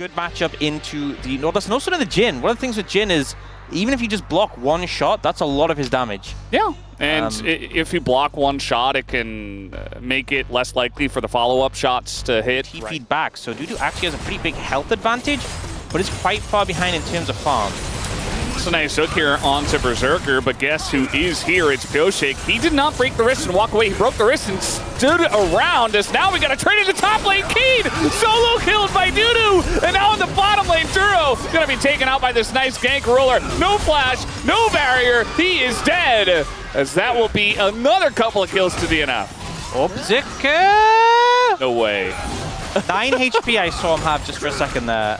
good matchup into the Nautilus and also to the Jhin. One of the things with Jhin is even if you just block one shot, that's a lot of his damage. Yeah, and if you block one shot, it can make it less likely for the follow-up shots to hit. He feed back, so Dudu actually has a pretty big health advantage, but is quite far behind in terms of farm. It's a nice hook here onto Berserker, but guess who is here? It's Pyoshik. He did not break the wrist and walk away. He broke the wrist and stood around us. Now we got a trade in the top lane. Keen solo killed by Dudu, and now in the bottom lane, Duro gonna be taken out by this nice gank roller. No flash, no barrier. He is dead, as that will be another couple of kills to DNF. Oh, Zeka! No way. 9 HP I saw him have just for a second there.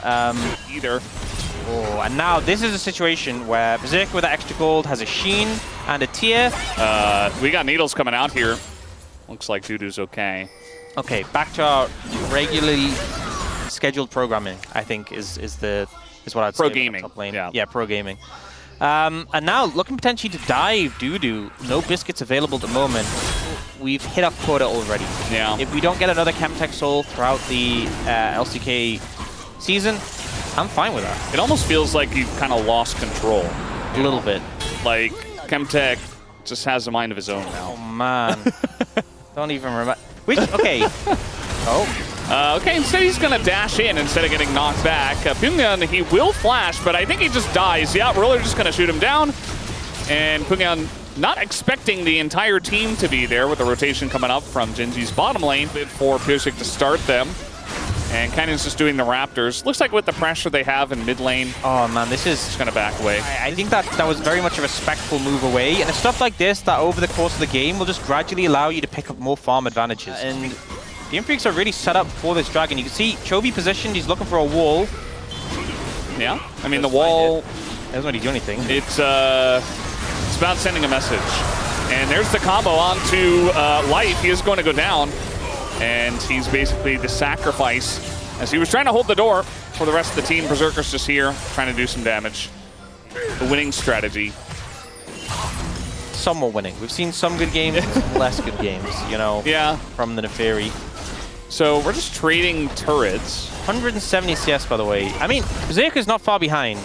Either. Oh, and now this is a situation where Berserker with the extra gold has a Sheen and a Tier. We got needles coming out here. Looks like Dudu's okay. Okay, back to our regularly scheduled programming, I think is what I'd say. Pro gaming. Top lane. Yeah. Yeah, pro gaming. And now looking potentially to dive Dudu. No biscuits available at the moment. We've hit our quota already. Yeah. If we don't get another Chemtech Soul throughout the LCK season, I'm fine with that. It almost feels like you've kind of lost control. A little bit. Like, Chemtech just has a mind of his own now. Oh, man. Don't even remember. Which, okay. Oh. Okay, instead he's going to dash in instead of getting knocked back. Pyongyang, he will flash, but I think he just dies. Yeah, Roller just going to shoot him down. And Pyongyang not expecting the entire team to be there with the rotation coming up from Genji's bottom lane. For Pyoshik to start them. And Canyon's just doing the Raptors. Looks like with the pressure they have in mid lane, Oh man, this is just gonna back away. I think that was very much a respectful move away, and it's stuff like this that over the course of the game will just gradually allow you to pick up more farm advantages. And DN Freecs are really set up for this dragon. You can see Chovy positioned, he's looking for a wall. Yeah, I mean the wall. It doesn't really do anything. It's about sending a message. And there's the combo onto Life. He is going to go down. And he's basically the sacrifice as he was trying to hold the door for the rest of the team. Berserker's just here trying to do some damage. The winning strategy. Some are winning. We've seen some good games, less good games, you know, yeah, from the Neferi. So we're just trading turrets. 170 CS, by the way. I mean, Zeka's not far behind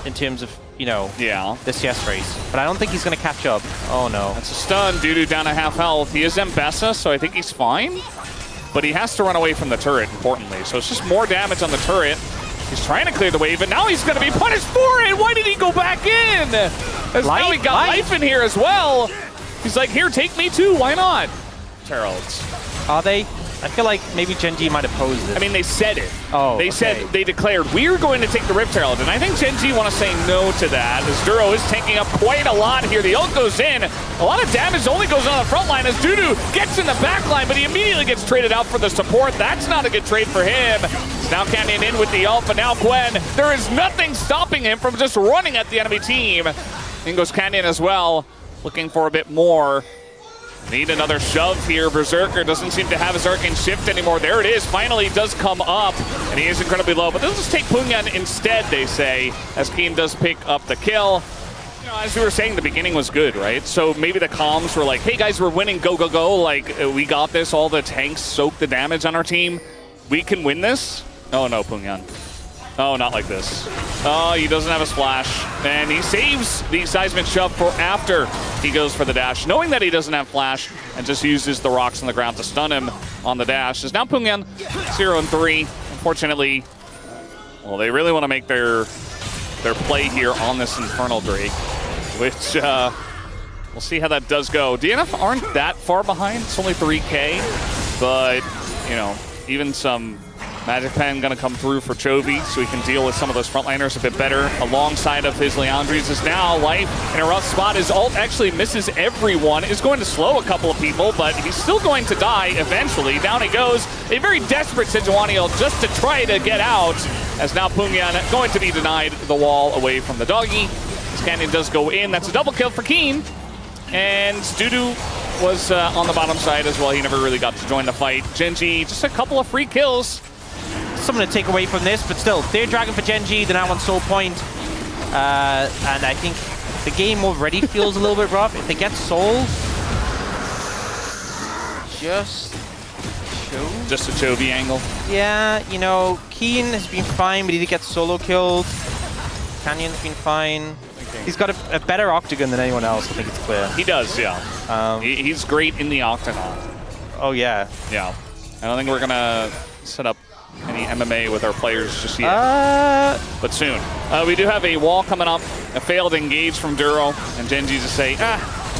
in terms of, you know, the CS race. But I don't think he's going to catch up. Oh, no. That's a stun. Dudu down to half health. He is Mbessa, so I think he's fine. But he has to run away from the turret, importantly. So it's just more damage on the turret. He's trying to clear the wave, and now he's going to be punished for it. Why did he go back in? As now he got life in here as well. He's like, here, take me too. Why not? Heralds. Are they? I feel like maybe Gen.G might have posed it. I mean, they said it. Oh, they said, they declared, we're going to take the Rift Herald. And I think Gen.G want to say no to that, as Duro is taking up quite a lot here. The ult goes in. A lot of damage only goes on the front line as Dudu gets in the back line, but he immediately gets traded out for the support. That's not a good trade for him. Now Canyon in with the ult, but now Gwen, there is nothing stopping him from just running at the enemy team. In goes Canyon as well, looking for a bit more. Need another shove here. Berserker doesn't seem to have his arcane shift anymore. There it is. Finally does come up, and he is incredibly low. But they'll just take Pyongyang instead, they say, as Keen does pick up the kill. You know, as we were saying, the beginning was good, right? So maybe the comms were like, hey guys, we're winning, go, go, go. Like, we got this. All the tanks soak the damage on our team. We can win this. Oh no, Pyongyang. Oh, not like this. Oh, he doesn't have a splash. And he saves the seismic shove for after he goes for the dash, knowing that he doesn't have flash, and just uses the rocks on the ground to stun him on the dash. Is now Pyongyang 0-3. Unfortunately, well, they really want to make their play here on this Infernal Drake, which we'll see how that does go. DNF aren't that far behind. It's only 3K, but, you know, even some Magic Pen going to come through for Chovy so he can deal with some of those frontliners a bit better alongside of his Leandries. Is now Life in a rough spot. His ult actually misses everyone. Is going to slow a couple of people, but he's still going to die eventually. Down he goes. A very desperate Sejuani ult just to try to get out, as now Pyongyang going to be denied the wall away from the doggy. This Canyon does go in. That's a double kill for Keen. And Dudu was on the bottom side as well. He never really got to join the fight. Gen.G, just a couple of free kills. Something to take away from this, but still, third dragon for Gen.G, they're now on soul point. And I think the game already feels a little bit rough. If they get soul, just show just a Chovy angle. Yeah, you know, Keen has been fine, but he did get solo killed. Canyon's been fine. He's got a better octagon than anyone else, I think it's clear. He does, yeah. He's great in the octagon. Oh, yeah. Yeah. I don't think we're going to set up any MMA with our players just yet. But soon. We do have a wall coming up, a failed engage from Duro, and Gen.G just say,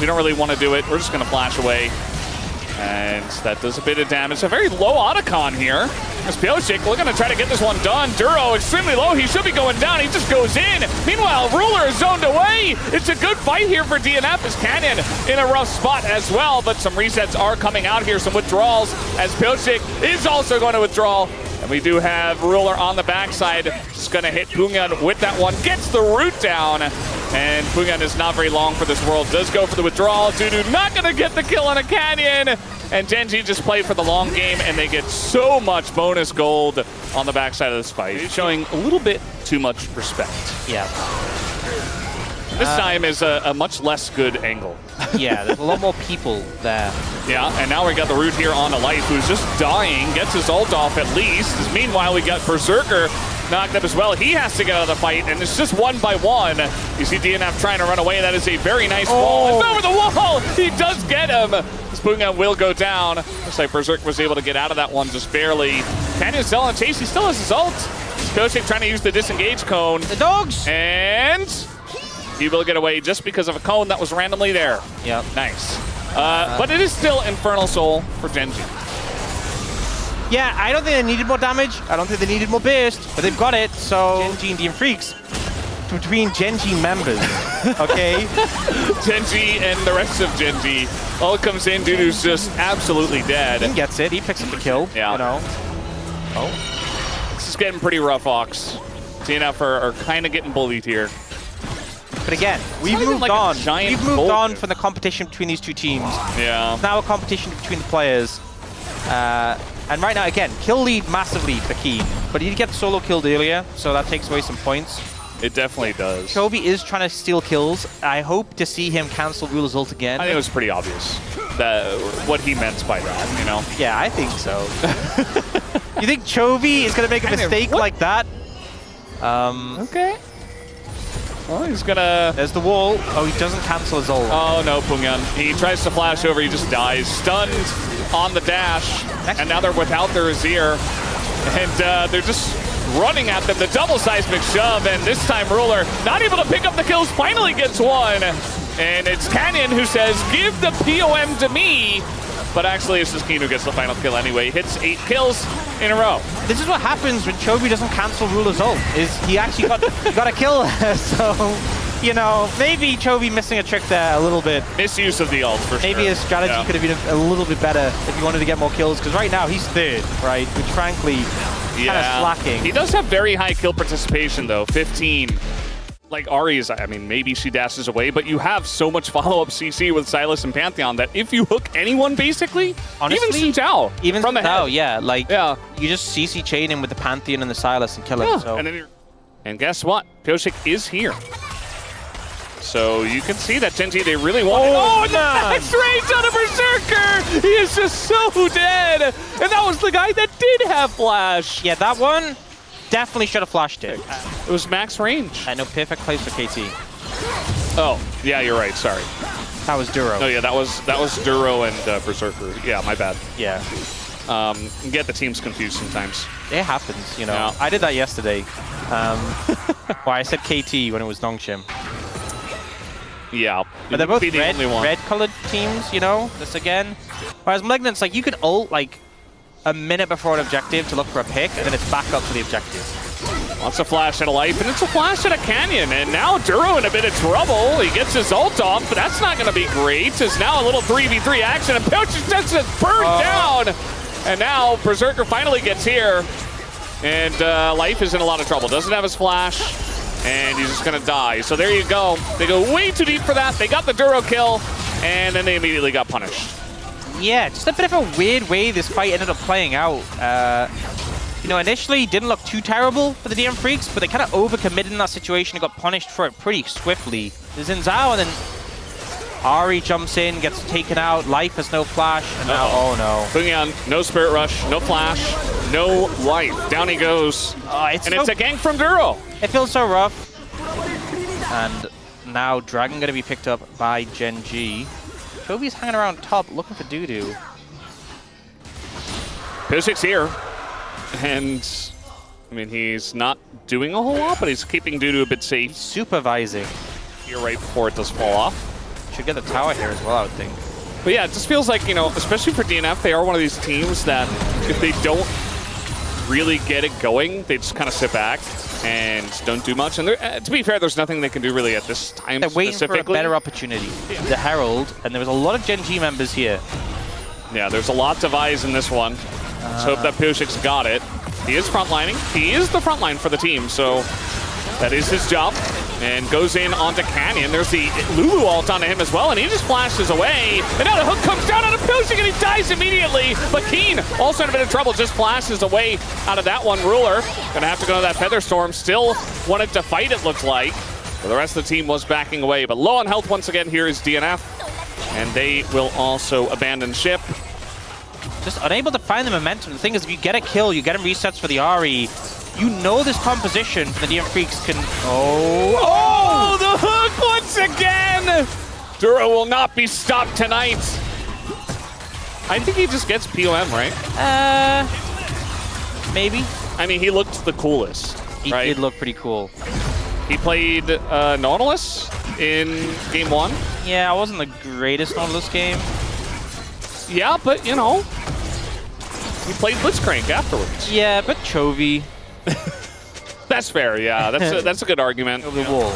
we don't really want to do it. We're just going to flash away. And that does a bit of damage. A very low Otacon here. As Pyosik looking to try to get this one done. Duro extremely low. He should be going down. He just goes in. Meanwhile, Ruler is zoned away. It's a good fight here for DNF as Canyon in a rough spot as well. But some resets are coming out here. Some withdrawals as Pyosik is also going to withdraw. And we do have Ruler on the backside. Just going to hit Pungan with that one. Gets the root down. And Pungan is not very long for this world. Does go for the withdrawal. Dudu not going to get the kill on a Canyon. And Gen.G just played for the long game, and they get so much bonus gold on the backside of this fight. Showing a little bit too much respect. Yeah. This time is a much less good angle. Yeah, there's a lot more people there. Yeah, and now we got the root here on Life, who's just dying, gets his ult off at least. Meanwhile, we got Berserker knocked up as well. He has to get out of the fight, and it's just 1-by-1. You see DNF trying to run away. That is a very nice wall. It's over the wall! He does get him! Spoongun will go down. Looks like Berserk was able to get out of that one just barely. Canyon's still on Chase. He still has his ult. Pyosik trying to use the disengage cone. The dogs! And he will get away just because of a cone that was randomly there. Yep. Nice. But it is still Infernal Soul for Genji. Yeah, I don't think they needed more damage. I don't think they needed more burst, but they've got it. So Gen.G and DN Freecs between Gen.G members, okay? Gen.G and the rest of Gen.G. All comes in, Dudu's just absolutely dead. He gets it. He picks up the kill. Yeah. You know. Oh. This is getting pretty rough, Ox. DNF are kind of getting bullied here. But again, we've moved like on. We've moved on here. from the competition between these two teams. Yeah. It's now a competition between the players. And right now, again, kill lead massively for Keen. But he did get solo killed earlier, so that takes away some points. It definitely does. Chovy is trying to steal kills. I hope to see him cancel Ruler's ult again. I think it was pretty obvious that what he meant by that, you know? Yeah, I think so. You think Chovy is going to make a mistake like that? Okay. Well, he's gonna... There's the wall. Oh, he doesn't cancel his ult. Oh, no, Pungan. He tries to flash over, he just dies. Stunned on the dash. And now they're without their Azir. And they're just running at them. The double seismic shove, and this time Ruler not able to pick up the kills, finally gets one. And it's Canyon who says, give the POM to me. But actually, it's just Keen who gets the final kill anyway. Hits 8 kills in a row. This is what happens when Chovy doesn't cancel Ruler's ult, is he actually got a kill. So, you know, maybe Chovy missing a trick there a little bit. Misuse of the ult, for sure. Maybe his strategy could have been a little bit better if he wanted to get more kills, because right now he's third, right? Which frankly, kind of slacking. He does have very high kill participation, though, 15. Like Ahri's, I mean, maybe she dashes away, but you have so much follow-up CC with Sylas and Pantheon that if you hook anyone, basically, honestly, even Xin Zhao, even from the Zhao, head. yeah, like, you just CC chain him with the Pantheon and the Sylas and kill him. So. And guess what? Pyosik is here. So you can see that Gen.G, they really want it. Oh, and the max range on a Berserker! He is just so dead! And that was the guy that did have flash. Yeah, that one definitely should have flashed it. It was max range. I know, perfect place for KT. Oh, yeah, you're right, sorry. That was Duro. No, yeah, that was Duro and Berserker. Yeah, my bad. Yeah. Get the teams confused sometimes. It happens, you know. Yeah. I did that yesterday. Well, I said KT when it was Dongshim. Yeah, but they're both red-colored teams, you know, this again. Whereas Malignant's like, you could ult like a minute before an objective to look for a pick, and then it's back up to the objective. Wants a flash at a Life, and it's a flash at a Canyon, and now Duro in a bit of trouble. He gets his ult off, but that's not going to be great. It's now a little 3v3 action, and Pyosik just burned down. And now Berserker finally gets here, and Life is in a lot of trouble. Doesn't have his flash, and he's just going to die. So there you go. They go way too deep for that. They got the Duro kill, and then they immediately got punished. Yeah, just a bit of a weird way this fight ended up playing out. You know, initially didn't look too terrible for the DN Freecs, but they kind of overcommitted in that situation and got punished for it pretty swiftly. There's Xin Zhao, and then Ari jumps in, gets taken out. Life has no flash, and now, oh no. Bunyan, no Spirit Rush, no flash, no life. Down he goes. It's a gank from Duro. It feels so rough. And now Dragon gonna be picked up by Gen.G. Chovy's hanging around top looking for Dudu. Pusic's here. And I mean, he's not doing a whole lot, but he's keeping Dudu a bit safe. Supervising. Here right before it does fall off. Should get the tower here as well, I would think. But yeah, it just feels like, you know, especially for DNF, they are one of these teams that if they don't really get it going, they just kind of sit back and don't do much. And to be fair, there's nothing they can do really at this time. They're waiting for a better opportunity. Yeah. The Herald, and there was a lot of Gen.G members here. Yeah, there's a lot of eyes in this one. Let's hope that Pusic's got it. He is frontlining. He is the frontline for the team, so that is his job. And goes in onto Canyon. There's the Lulu ult onto him as well, and he just flashes away. And now the hook comes down on a Pusic, and he dies immediately. But Keen, also in a bit of trouble, just flashes away out of that one. Ruler gonna have to go to that Feather Storm. Still wanted to fight, it looked like. But the rest of the team was backing away. But low on health once again here is DNF. And they will also abandon ship. Just unable to find the momentum. The thing is, if you get a kill, you get him resets for the Ari. You know this composition for the DN Freecs can... Oh, the hook once again! Duro will not be stopped tonight. I think he just gets POM, right? Maybe. I mean, he looked the coolest, He right? did look pretty cool. He played Nautilus in game 1. Yeah, I wasn't the greatest Nautilus game. Yeah, but, you know, he played Blitzcrank afterwards. Yeah, but Chovy. That's fair, yeah. That's a good argument. Over the wall.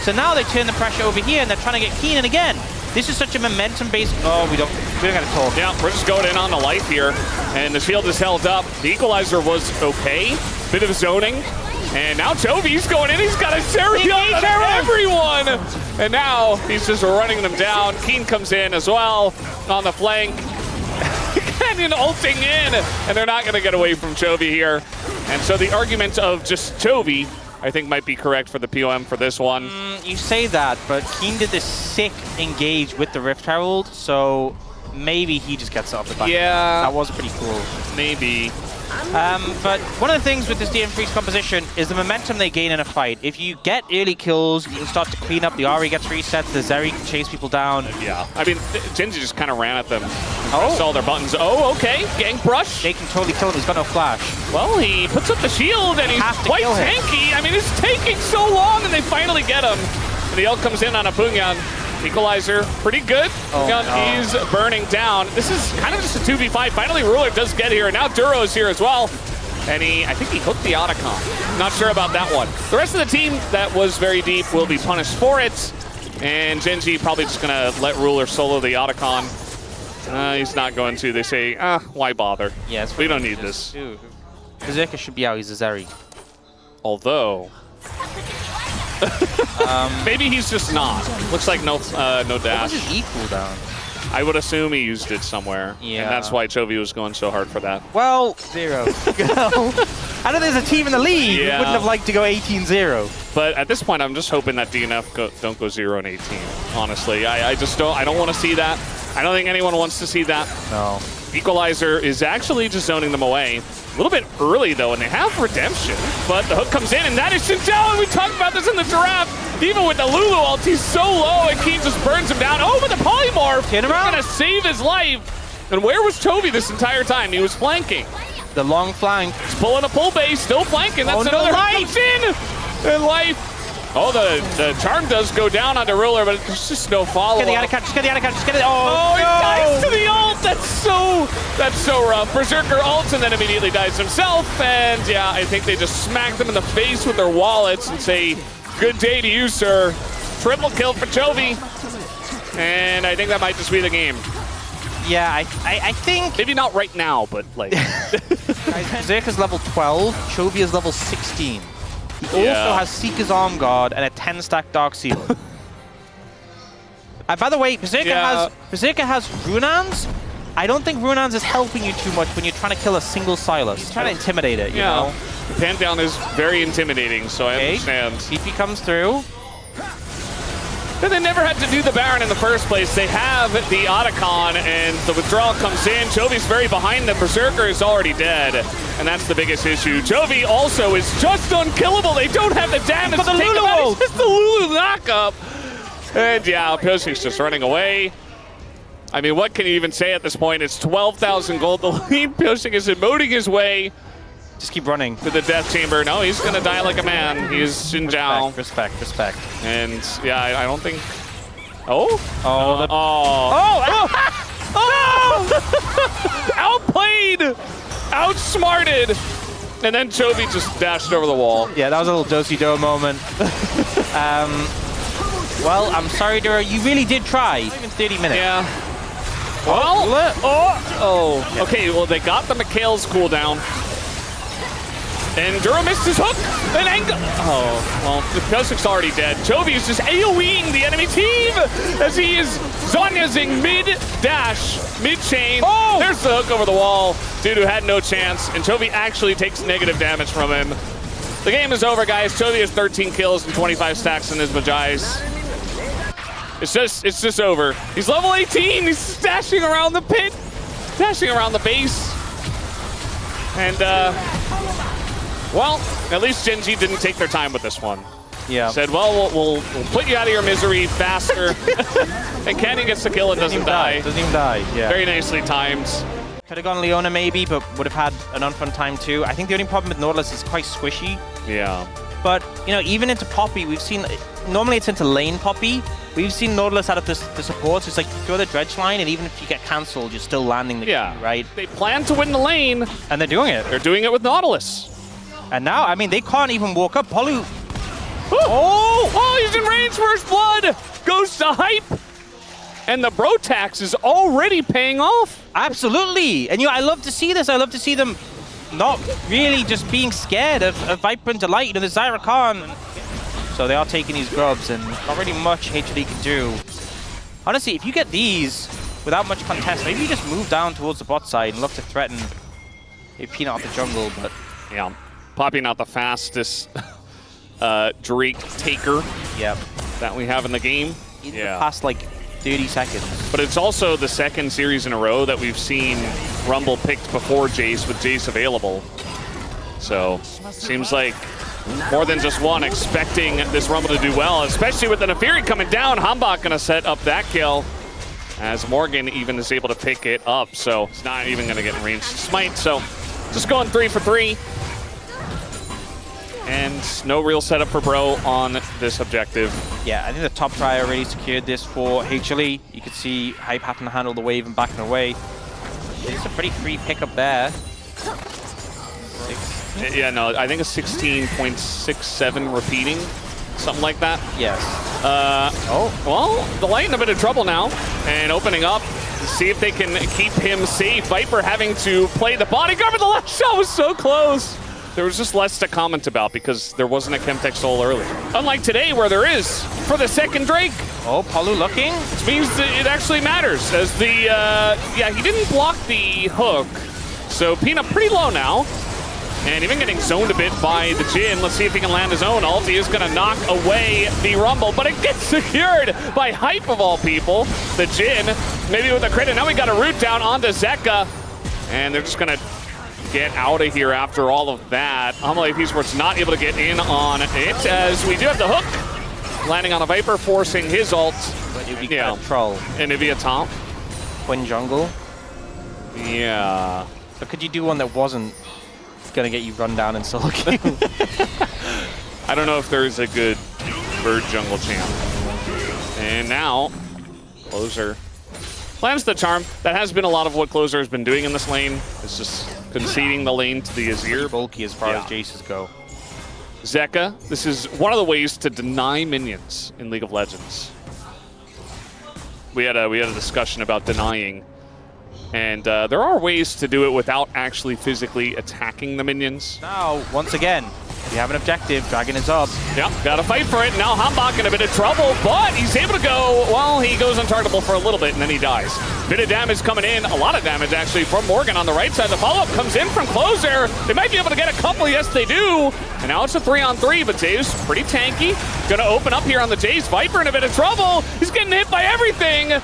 So now they turn the pressure over here, and they're trying to get Keenan again. This is such a momentum-based... Oh, we don't got to talk. Yeah, we're just going in on the life here, and the shield is held up. The equalizer was okay. Bit of zoning. And now Chovy's going in. He's got a Seraphim on everyone. And now he's just running them down. Keen comes in as well on the flank. Canyon ulting in, and they're not going to get away from Chovy here. And so the argument of just Chovy, I think, might be correct for the POM for this one. You say that, but Keen did this sick engage with the Rift Herald, so maybe he just gets it off the back. Yeah. That was pretty cool. Maybe. But one of the things with this DN Freecs composition is the momentum they gain in a fight. If you get early kills, you can start to clean up. The Ari gets reset, the Zeri can chase people down. Yeah. I mean, Genji just kind of ran at them. Pressed all their buttons. Oh, okay. Gank brush. They can totally kill him. He's got no flash. Well, he puts up the shield, and he's quite tanky. I mean, it's taking so long, and they finally get him. And the ult comes in on a Bunyan. Equalizer, pretty good. He's burning down. This is kind of just a 2v5. Finally, Ruler does get here, and now Duro's here as well. And I think he hooked the Otacon. Not sure about that one. The rest of the team that was very deep will be punished for it. And Gen.G probably just gonna let Ruler solo the Otacon. He's not going to. They say, why bother? Yeah, we don't need this. Zeka should be out. He's a Zeri. Although... maybe he's just not. Looks like no dash. What was his E cooldown? I would assume he used it somewhere. Yeah. And that's why Chovy was going so hard for that. Well, 0. I know there's a team in the league who wouldn't have liked to go 18-0. But at this point, I'm just hoping that DNF don't go 0-18, honestly. I just don't. I don't want to see that. I don't think anyone wants to see that. No. Equalizer is actually just zoning them away. A little bit early, though, and they have redemption. But the hook comes in, and that is Shinjao, and we talked about this in the giraffe. Even with the Lulu ult, he's so low, and Keen just burns him down. Oh, but the polymorph is going to save his life. And where was Chovy this entire time? He was flanking. The long flank. He's pulling a pull base, still flanking. That's another hook comes in. And life. Oh, the charm does go down onto Ruler, but there's just no follow-up. Just get the Otacon, just get it. Oh, he dies to the ult. That's so rough. Berserker ults and then immediately dies himself. And yeah, I think they just smacked them in the face with their wallets and say, good day to you, sir. Triple kill for Chovy. And I think that might just be the game. Yeah, I think... Maybe not right now, but like... Zeka's level 12, Chovy is level 16. He also has Seeker's Arm Guard and a 10-stack Dark Seal. By the way, Zeka has Runans. I don't think Runans is helping you too much when you're trying to kill a single Sylas. He's trying to intimidate it, you know? The Pantheon is very intimidating, so I understand. TP comes through. And they never had to do the Baron in the first place. They have the Otacon, and the withdrawal comes in. Chovy's very behind them. Berserker is already dead, and that's the biggest issue. Chovy also is just unkillable. They don't have the damage to take him out. It's just the Lulu knockup. And yeah, Pyosik's just running away. I mean, what can you even say at this point? It's 12,000 gold. The lead. Pyosik is emoting his way. Just keep running. To the death chamber. No, he's going to die like a man. He is Xin Zhao. Respect, respect. And yeah, I don't think... Oh? Oh! Outplayed! Outsmarted! And then Chovy just dashed over the wall. Yeah, that was a little do-si-do moment. Well, I'm sorry, Duro. You really did try. Even 30 minutes. Yeah. Well, okay, well, they got the Mikhail's cooldown. And Duro missed his hook. And well, the Pyosik's already dead. Chovy is just AoEing the enemy team as he is Zonyazing mid-dash, mid-chain. Oh! There's the hook over the wall. Dudu had no chance, and Chovy actually takes negative damage from him. The game is over, guys. Chovy has 13 kills and 25 stacks in his Majais. It's just over. He's level 18. He's dashing around the pit, dashing around the base. And, well, at least Gen.G didn't take their time with this one. Yeah. Said, well, we'll put you out of your misery faster. And Canyon gets the kill and doesn't die. Doesn't even die, yeah. Very nicely timed. Could have gone Leona maybe, but would have had an unfun time too. I think the only problem with Nautilus is quite squishy. Yeah. But, you know, even into Poppy, we've seen, normally it's into lane Poppy. We've seen Nautilus out of the supports. It's like you throw the dredge line, and even if you get cancelled, you're still landing the Q, right? They plan to win the lane. And they're doing it. They're doing it with Nautilus. And now, I mean, they can't even walk up. Polu. Oh, he's in range. First blood goes to Hype. And the bro tax is already paying off. Absolutely. And, you know, I love to see this. I love to see them not really just being scared of Viper and Delight. You know, the Zyra Khan. So they are taking these grubs, and not really much HLE can do. Honestly, if you get these without much contest, maybe you just move down towards the bot side and look to threaten a Peanut out the jungle, but... Yeah, Poppy not the fastest Drake taker that we have in the game. In the past, like, 30 seconds. But it's also the second series in a row that we've seen Rumble picked before Jace with Jace available. So, seems like more than just one expecting this Rumble to do well, especially with the Nefiri coming down. Hambach gonna set up that kill as Morgan even is able to pick it up. So it's not even gonna get in range to smite. So just going 3 for 3. And no real setup for Bro on this objective. Yeah, I think the top try already secured this for HLE. You could see Hype having to handle the wave and backing away. It's a pretty free pickup there. Yeah, no, I think it's 16.67 repeating, something like that. Yes. Well, the Light in a bit of trouble now, and opening up to see if they can keep him safe. Viper having to play the bodyguard, but the last shot was so close. There was just less to comment about because there wasn't a Chemtech Soul early. Unlike today, where there is for the second Drake. Oh, Palu looking. Which means that it actually matters, as the, yeah, he didn't block the hook. So Peanut pretty low now. And even getting zoned a bit by the Jin. Let's see if he can land his own ult. He is going to knock away the Rumble, but it gets secured by Hype of all people. The Jin, maybe with a crit. And now we got a root down onto Zeka. And they're just going to get out of here after all of that. OPLoLReplay esports not able to get in on it, as we do have the hook. Landing on a Viper, forcing his ult. But it would be troll. And it'd be a top. Twin jungle. Yeah. But could you do one that wasn't gonna get you run down in solo queue? I don't know if there's a good bird jungle champ. And now, Closer plans the charm. That has been a lot of what Closer has been doing in this lane. It's just conceding the lane to the Azir. Bulky as far as Jaces go. Zeka, this is one of the ways to deny minions in League of Legends. We had a discussion about denying. And there are ways to do it without actually physically attacking the minions. Now, once again, You have an objective. Dragon is up. Yep, gotta fight for it. Now Hambach in a bit of trouble, but he's able to go. Well, he goes untargetable for a little bit, and then he dies. Bit of damage coming in. A lot of damage, actually, from Morgan on the right side. The follow-up comes in from Closer. They might be able to get a couple. Yes, they do. And now it's a 3-on-3, but Zeus pretty tanky. Gonna open up here on the Jace. Viper in a bit of trouble. He's getting hit by everything.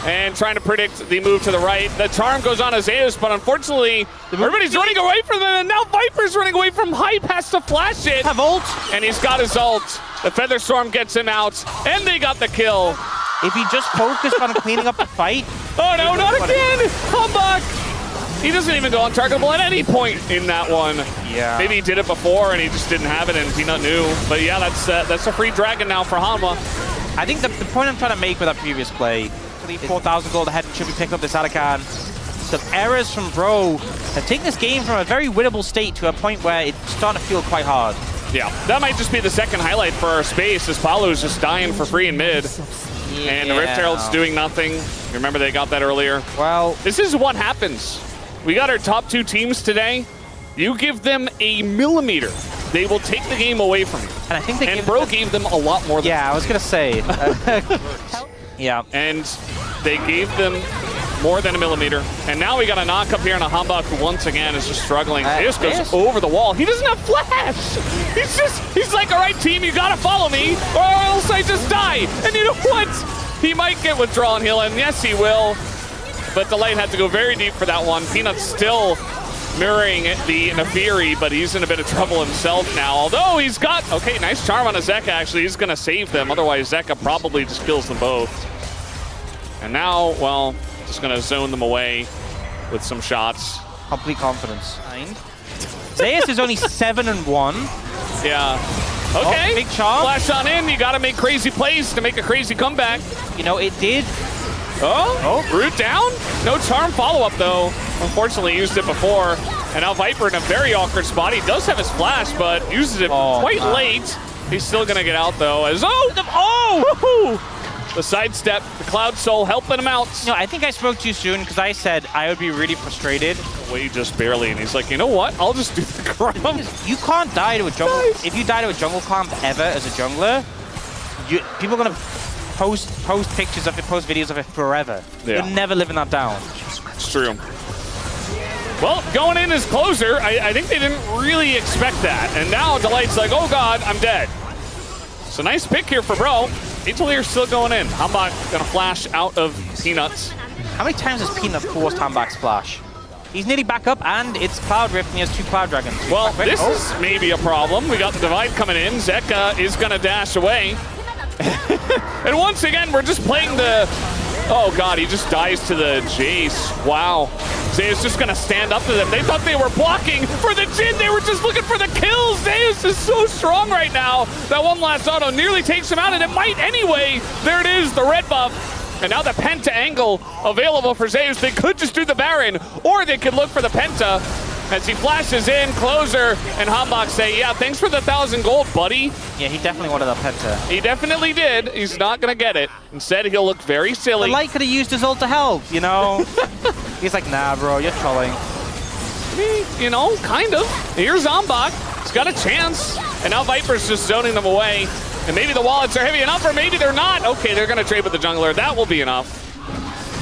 And trying to predict the move to the right. The charm goes on Zeus, but unfortunately, everybody's running away from them, and now Viper's running away from Hype, has to flash it. Have ult. And he's got his ult. The Feather Storm gets him out, and they got the kill. If he just focused on cleaning up the fight. Oh no, not again! Hambach! He doesn't even go untargetable at any point in that one. Yeah. Maybe he did it before and he just didn't have it and Peanut knew. But yeah, that's a free dragon now for Hanwha. I think the point I'm trying to make with that previous play, 4,000 gold ahead, should be picked up this Adakan. Some errors from Bro have taken this game from a very winnable state to a point where it's starting to feel quite hard. Yeah, that might just be the second highlight for our space, as Paolo's just dying for free in mid. Yeah. And the Rift Herald's doing nothing. Remember they got that earlier? Well, this is what happens. We got our top 2 teams today. You give them a millimeter, they will take the game away from you. And I think they Bro gave them a lot more than yeah, I was going to say. Yeah. And they gave them more than a millimeter. And now we got a knock up here on a Hambach who once again is just struggling. This goes over the wall. He doesn't have flash. He's like, all right, team, you gotta follow me or else I just die. And you know what? He might get withdrawn heal, and yes, he will. But Delight had to go very deep for that one. Peanut's still mirroring the Nefiri, but he's in a bit of trouble himself now. Although he's got, okay, nice charm on a Zeka, actually. He's gonna save them. Otherwise, Zeka probably just kills them both. And now, well, just gonna zone them away with some shots. Complete confidence. Zeus is only 7-1. Yeah. Okay. Oh, big charm. Flash on in. You gotta make crazy plays to make a crazy comeback. You know, it did. Oh, root down? No charm follow-up, though. Unfortunately, used it before. And now Viper in a very awkward spot. He does have his flash, but uses it quite late. He's still gonna get out, though, as the sidestep, the Cloud Soul helping him out. No, I think I spoke too soon because I said I would be really frustrated. Wait, just barely, and he's like, you know what? I'll just do the crumb. You can't die to a jungle. Nice. If you die to a jungle clamp ever as a jungler, people are gonna post pictures of it, post videos of it forever. Yeah. You're never living that down. It's true. Well, going in as Closer, I think they didn't really expect that. And now Delight's like, oh god, I'm dead. So nice pick here for Bro. Atelier still going in. Hambach gonna flash out of Peanuts. How many times has Peanut forced Hambach's flash? He's nearly back up, and it's Cloud Rift, and he has 2 Cloud Dragons. Well, this is maybe a problem. We got the Divide coming in. Zeka is gonna dash away. And once again, we're just playing the... Oh god, he just dies to the Jace. Wow. Zeus just gonna stand up to them. They thought they were blocking for the Jin. They were just looking for the kills. Zeus is so strong right now. That one last auto nearly takes him out, and it might anyway. There it is, the red buff. And now the penta angle available for Zeus. They could just do the Baron, or they could look for the penta. As he flashes in, Closer and Hambach say, yeah, thanks for the 1,000 gold, buddy. Yeah, he definitely wanted that penta. He definitely did. He's not going to get it. Instead, he'll look very silly. The Light could have used his ult to help, you know? He's like, nah, bro, you're trolling. You know, kind of. Here's Zombok. He's got a chance. And now Viper's just zoning them away. And maybe the wallets are heavy enough, or maybe they're not. Okay, they're going to trade with the jungler. That will be enough.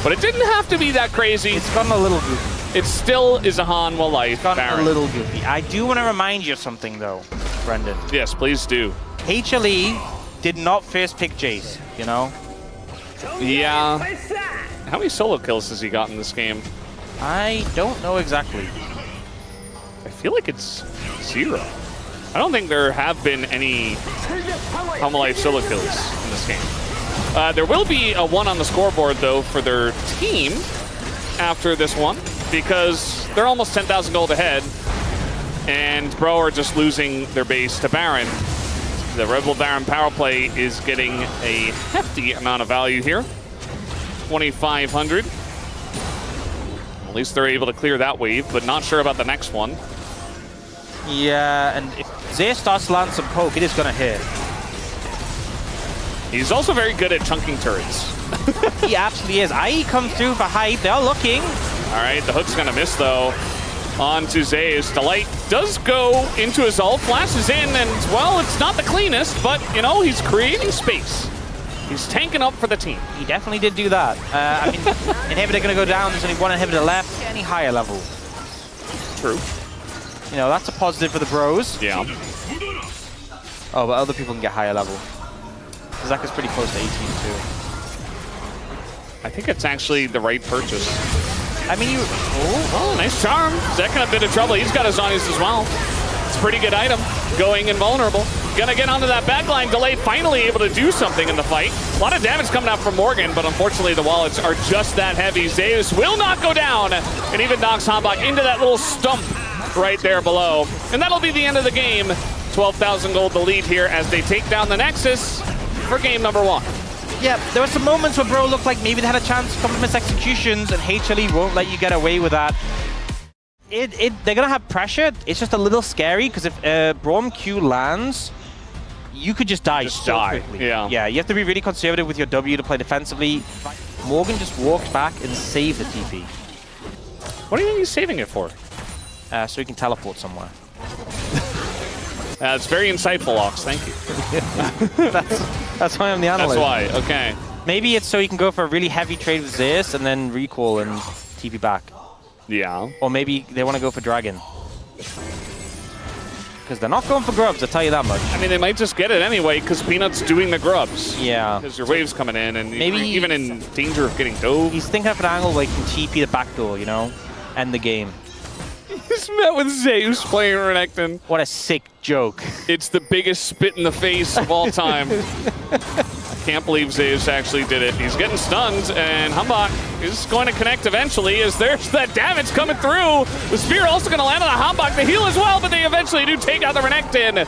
But it didn't have to be that crazy. It's gotten a little goofy. It still is a Hanwha life. It's gotten a little goofy. I do want to remind you of something, though, Brendan. Yes, please do. HLE did not first pick Jace, you know? Yeah. How many solo kills has he got in this game? I don't know exactly. I feel like it's 0. I don't think there have been any Hanwha Life solo kills in this game. There will be a 1 on the scoreboard, though, for their team after this one, because they're almost 10,000 gold ahead, and Bro are just losing their base to Baron. The Rebel Baron power play is getting a hefty amount of value here. 2,500. At least they're able to clear that wave, but not sure about the next one. Yeah, and if Zay starts to land some poke, it is going to hit. He's also very good at chunking turrets. He absolutely is. IE comes through for Hype. They're looking. All right, the hook's going to miss, though. On to Zeus. Delight does go into his ult, flashes in, and, well, it's not the cleanest, but, you know, he's creating space. He's tanking up for the team. He definitely did do that. I mean, inhibitor going to go down. There's only one inhibitor left. Get any higher level. True. You know, that's a positive for the bros. Yeah. Oh, but other people can get higher level. Zeka's pretty close to 18 too. I think it's actually the right purchase. I mean, Oh, nice charm. Zeka in a bit of trouble. He's got his Zonies as well. It's a pretty good item. Going invulnerable. Gonna get onto that backline. Delay finally able to do something in the fight. A lot of damage coming out from Morgan, but unfortunately the wallets are just that heavy. Zeus will not go down, and even knocks Hambach into that little stump right there below. And that'll be the end of the game. 12,000 gold the lead here as they take down the Nexus for game number 1. yeah, there were some moments where Bro looked like maybe they had a chance to miss executions, and HLE won't let you get away with that. They're gonna have pressure. It's just a little scary because if Braum Q lands, you could just die quickly. Yeah, you have to be really conservative with your W to play defensively. Morgan just walked back and saved the TP. What do you think he's saving it for? So he can teleport somewhere. It's very insightful, Ox. Thank you. That's why I'm the analyst. That's why. Okay. Maybe it's so he can go for a really heavy trade with Zeus and then recall and TP back. Yeah. Or maybe they want to go for Dragon. Because they're not going for grubs, I'll tell you that much. I mean, they might just get it anyway because Peanut's doing the grubs. Yeah. Because your wave's coming in and maybe you're even in danger of getting dove. He's thinking of an angle where he can TP the back door, you know? End the game. He's met with Zeus playing Renekton. What a sick joke. It's the biggest spit in the face of all time. Can't believe Zeus actually did it. He's getting stunned, and Hambach is going to connect eventually as there's that damage coming through. The spear also going to land on the Hambach, the heal as well, but they eventually do take out the Renekton.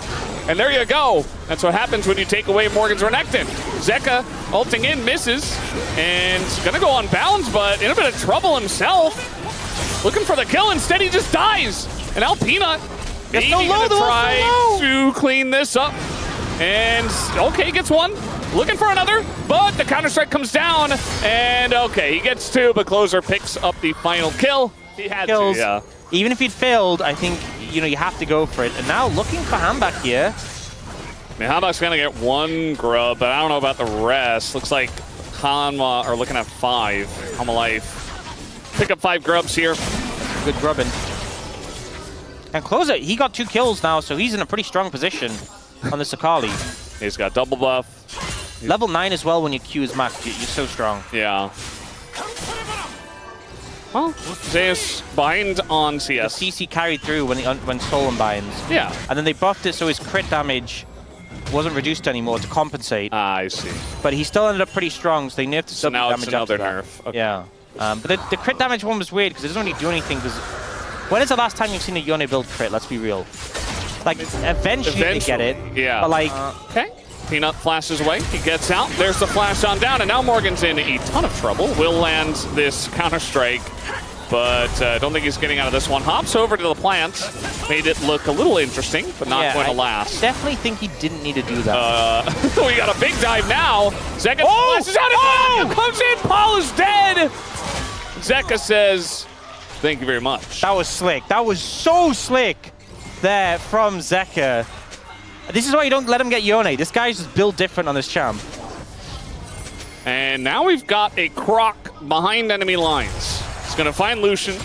And there you go. That's what happens when you take away Morgan's Renekton. Zeka ulting in, misses, and going to go on bounds, but in a bit of trouble himself. Looking for the kill, instead he just dies. And now Peanut maybe gonna try to clean this up. And okay, gets one. Looking for another, but the counter-strike comes down. And okay, he gets two, but Closer picks up the final kill. He had to, yeah. Even if he'd failed, I think, you know, you have to go for it. And now looking for Hambach here. I mean, Hambach's gonna get one grub, but I don't know about the rest. Looks like Hanma are looking at 5. Hanma Life. Pick up 5 grubs here. Good grubbing. And Closer, he got 2 kills now, so he's in a pretty strong position on the Sakali. He's got double buff. Level 9 as well when your Q is maxed. You're so strong. Yeah. Well, Zeus behind on CS. The CC carried through when Solon binds. Yeah. And then they buffed it so his crit damage wasn't reduced anymore to compensate. Ah, I see. But he still ended up pretty strong, so they nerfed the now damage it's another after nerf. that. Okay. Yeah. But the crit damage one was weird because it doesn't really do anything. Because when is the last time you've seen a Yone build crit? Let's be real. Like, eventually they get it. Yeah. But like... okay. Peanut flashes away. He gets out. There's the flash on down. And now Morgan's in a ton of trouble. Will land this counter-strike. But I don't think he's getting out of this one. Hops over to the plant. Made it look a little interesting, but not going to last. I definitely think he didn't need to do that. We got a big dive now. Zeka flashes out. And comes in. Paul is dead. Zeka says, thank you very much. That was slick. That was so slick there from Zeka. This is why you don't let him get Yone. This guy's just built different on this champ. And now we've got a Croc behind enemy lines. He's going to find Lucian.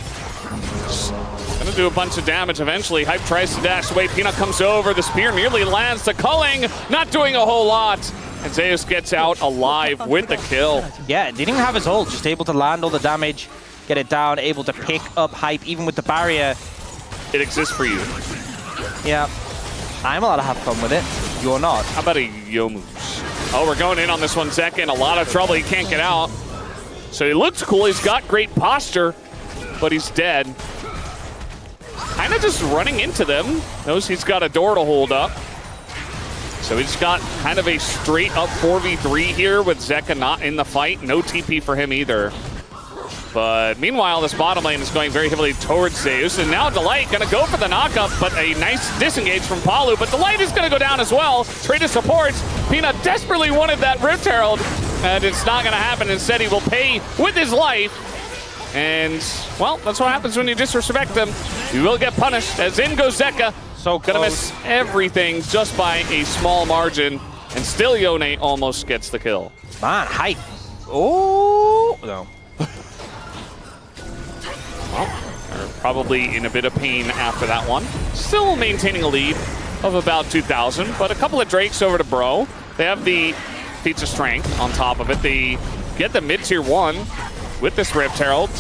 Going to do a bunch of damage eventually. Hype tries to dash away. Peanut comes over. The spear nearly lands. The culling, not doing a whole lot. And Zeus gets out alive with the kill. Yeah, didn't even have his ult. Just able to land all the damage, get it down, able to pick up Hype even with the barrier. It exists for you. Yeah. I'm allowed to have fun with it. You're not. How about a Yomu's? Oh, we're going in on this one. Zeka in a lot of trouble. He can't get out. So he looks cool. He's got great posture, but he's dead. Kind of just running into them. Knows he's got a door to hold up. So he's got kind of a straight up 4v3 here with Zeka not in the fight. No TP for him either. But meanwhile, this bottom lane is going very heavily towards Zeus. And now Delight going to go for the knockup, but a nice disengage from Palu. But Delight is going to go down as well. Trade of supports. Peanut desperately wanted that Rift Herald, and it's not going to happen. Instead, he will pay with his life. And, well, that's what happens when you disrespect them. You will get punished, as in goes Zeka. So gonna miss everything just by a small margin. And still Yone almost gets the kill. Man, hype. Oh, no. Well, they're probably in a bit of pain after that one. Still maintaining a lead of about 2,000, but a couple of Drakes over to Bro. They have the feats of strength on top of it. They get the mid-tier 1 with this Rift Herald.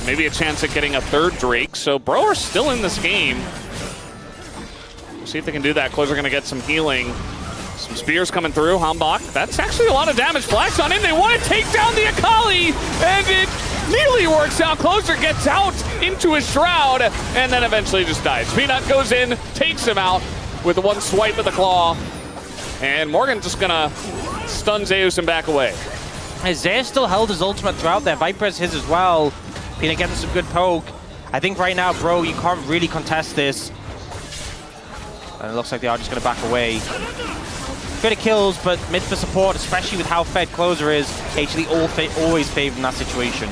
Maybe a chance at getting a third Drake. So Bro are still in this game. We'll see if they can do that. Closer gonna get some healing. Some spears coming through. Hambach. That's actually a lot of damage. Flash on in. They want to take down the Akali, and it nearly works out. Closer gets out into his shroud, and then eventually just dies. Peanut goes in, takes him out with one swipe of the claw, and Morgan just gonna stun Zeus and back away. Zeus still held his ultimate throughout there. Viper has his as well. Peanut getting some good poke. I think right now, Bro, you can't really contest this. And it looks like they are just going to back away. Good at kills, but mid for support, especially with how fed Closer is, actually always favored in that situation.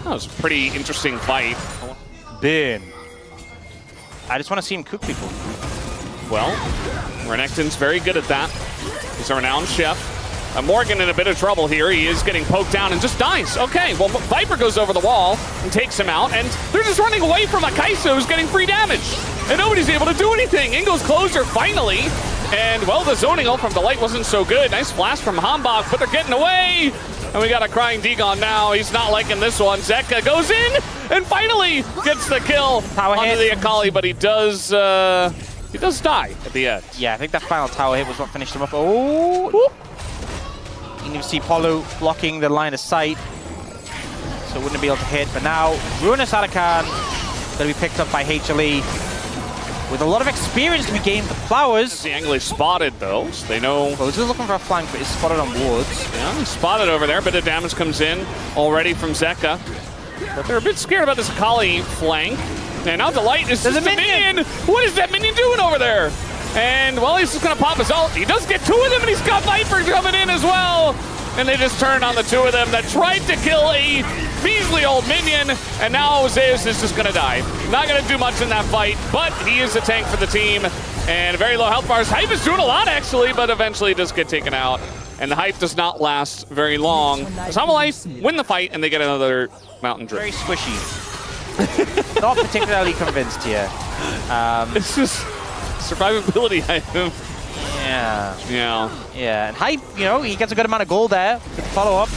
That was a pretty interesting fight. Ben. I just want to see him cook people. Well, Renekton's very good at that. He's a renowned chef. Morgan in a bit of trouble here. He is getting poked down and just dies. Okay, well, Viper goes over the wall and takes him out, and they're just running away from a Kai'Sa who's getting free damage. And nobody's able to do anything. In goes Closer finally. And, well, the zoning ult from the light wasn't so good. Nice flash from Hambach, but they're getting away. And we got a crying Dagon now. He's not liking this one. Zeka goes in and finally gets the kill onto the Akali, but he does die at the end. Yeah, I think that final tower hit was what finished him up. Oh! Whoop. You can even see Polo blocking the line of sight, so wouldn't be able to hit. But now, Ruinous Arakan going to be picked up by HLE with a lot of experience to be gained for Flowers. The angle is spotted, though, so they know. Closer is looking for a flank, but is spotted on wards. Yeah, he's spotted over there. A bit of damage comes in already from Zeka. But they're a bit scared about this Akali flank. And now Delight is just a minion. What is that minion doing over there? And, well, he's just going to pop his ult. He does get two of them, and he's got Viper coming in as well. And they just turn on the two of them that tried to kill a measly old minion. And now Zeus is just going to die. Not going to do much in that fight, but he is a tank for the team. And very low health bars. Hype is doing a lot, actually, but eventually does get taken out. And the Hype does not last very long. Samurai win the fight, and they get another Mountain Drip. Very squishy. Not particularly convinced here. It's just survivability item. Yeah, and Hype, you know, he gets a good amount of gold there with the follow-up.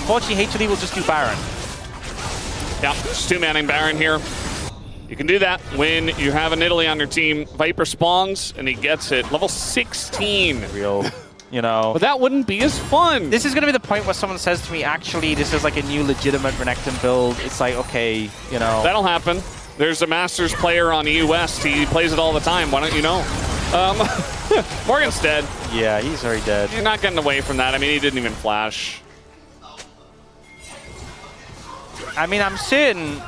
Unfortunately, HLE will just do Baron. Yeah, just two-manning Baron here. You can do that when you have an Italy on your team. Viper spawns, and he gets it. Level 16. Real, you know. But that wouldn't be as fun. This is going to be the point where someone says to me, actually, this is like a new legitimate Renekton build. It's like, okay, you know. That'll happen. There's a Masters player on EU West. He plays it all the time. Why don't you know? Morgan's dead. Yeah, he's already dead. You're not getting away from that. I mean, he didn't even flash. I mean, I'm certain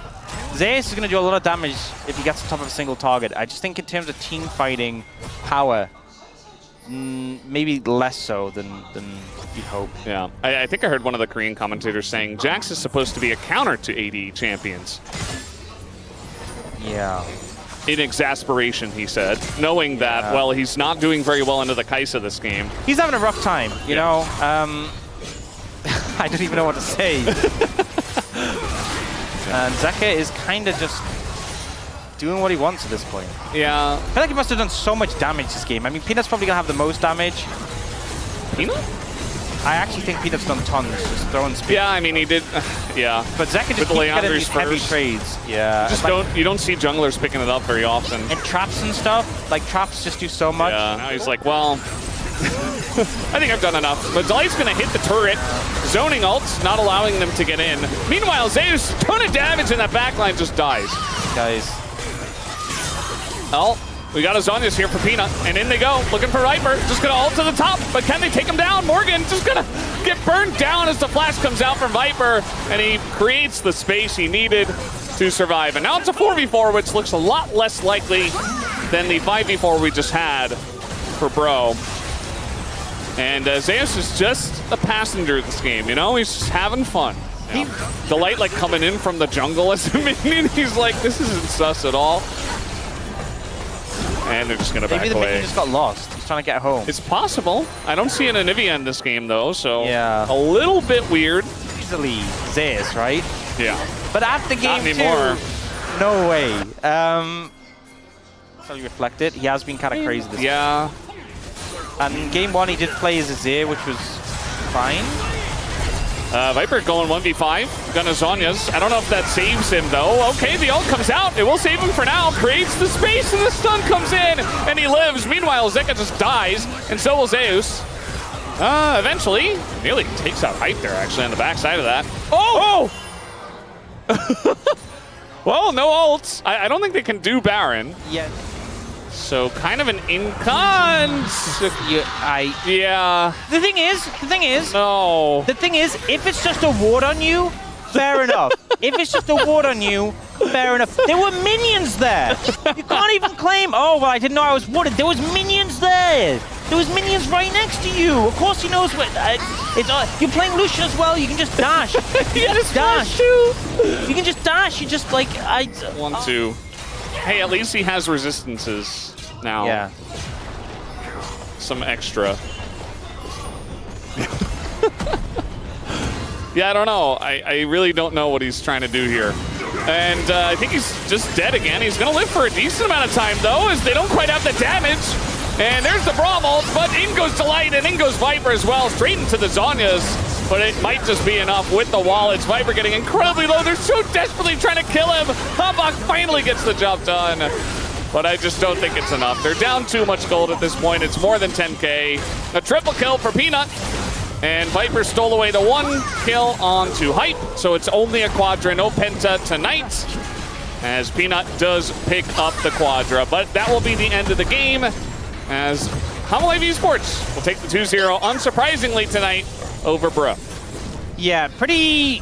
Zeus is going to do a lot of damage if he gets on top of a single target. I just think in terms of team fighting power, maybe less so than you'd hope. Yeah, I think I heard one of the Korean commentators saying Jax is supposed to be a counter to AD champions. Yeah. In exasperation, he said, knowing that, well, he's not doing very well into the Kai'Sa this game. He's having a rough time, you know. I don't even know what to say. And Zeka is kind of just doing what he wants at this point. Yeah. I feel like he must have done so much damage this game. I mean, Peanut's probably going to have the most damage. Peanut? I actually think Peanut's done tons, just throwing speed. Yeah, I mean, he did, yeah. But Zeka just keeps getting these heavy trades. Yeah. You don't see junglers picking it up very often. And traps and stuff, like traps just do so much. Yeah, now he's like, well, I think I've done enough. But Delight's going to hit the turret. Zoning ults, not allowing them to get in. Meanwhile, Zeus, ton of damage, and that backline just dies. Guys. Oh. We got a Zhonya's here for Peanut, and in they go, looking for Viper. Just gonna ult to the top, but can they take him down? Morgan just gonna get burned down as the flash comes out from Viper, and he creates the space he needed to survive. And now it's a 4v4, which looks a lot less likely than the 5v4 we just had for Bro. And Zeus is just a passenger in this game, you know? He's just having fun. You know? The light like coming in from the jungle as a minion, he's like, this isn't sus at all. And they're just gonna back Maybe the away. minion just got lost. He's trying to get home. It's possible. I don't see an Anivia in this game though, so yeah, a little bit weird. Easily Zeus, right? Yeah. But after game Not anymore. 2, no way. So you reflect it. He has been kind of crazy this Yeah. And in game 1, he did play as Azir, which was fine. Viper going 1v5. Gonna Zhonya's. I don't know if that saves him though. Okay, the ult comes out. It will save him for now. Creates the space and the stun comes in and he lives. Meanwhile, Zeka just dies and so will Zeus. Eventually, nearly takes out Hype there actually on the backside of that. Oh! Well, no ults. I don't think they can do Baron. Yeah. So kind of an incons. Yeah. The thing is, No. the thing is, if it's just a ward on you, fair enough. If it's just a ward on you, fair enough. There were minions there. You can't even claim, oh, well, I didn't know I was warded. There was minions there. There was minions right next to you. Of course he knows what. You're playing Lucian as well. You can just dash. You can just dash. You can just dash. You just like 1, 2. Hey, at least he has resistances now. Yeah. Some extra. Yeah, I don't know. I really don't know what he's trying to do here. And I think he's just dead again. He's going to live for a decent amount of time, though, as they don't quite have the damage. And there's the Braum ult, but in goes Delight, and in goes Viper as well, straight into the Zhonya's. But it might just be enough with the wallets. Viper getting incredibly low. They're so desperately trying to kill him. Habak finally gets the job done. But I just don't think it's enough. They're down too much gold at this point. It's more than 10K. A triple kill for Peanut. And Viper stole away the 1 kill onto Hype. So it's only a Quadra, no Penta tonight. As Peanut does pick up the Quadra. But that will be the end of the game. As HomeLive Esports will take the 2-0, unsurprisingly tonight, over Bro. Yeah, pretty.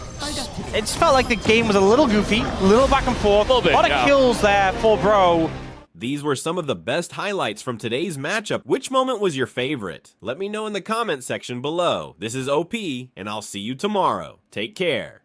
It's felt like the game was a little goofy, a little back and forth. A little bit, a lot of kills there for Bro. These were some of the best highlights from today's matchup. Which moment was your favorite? Let me know in the comment section below. This is OP, and I'll see you tomorrow. Take care.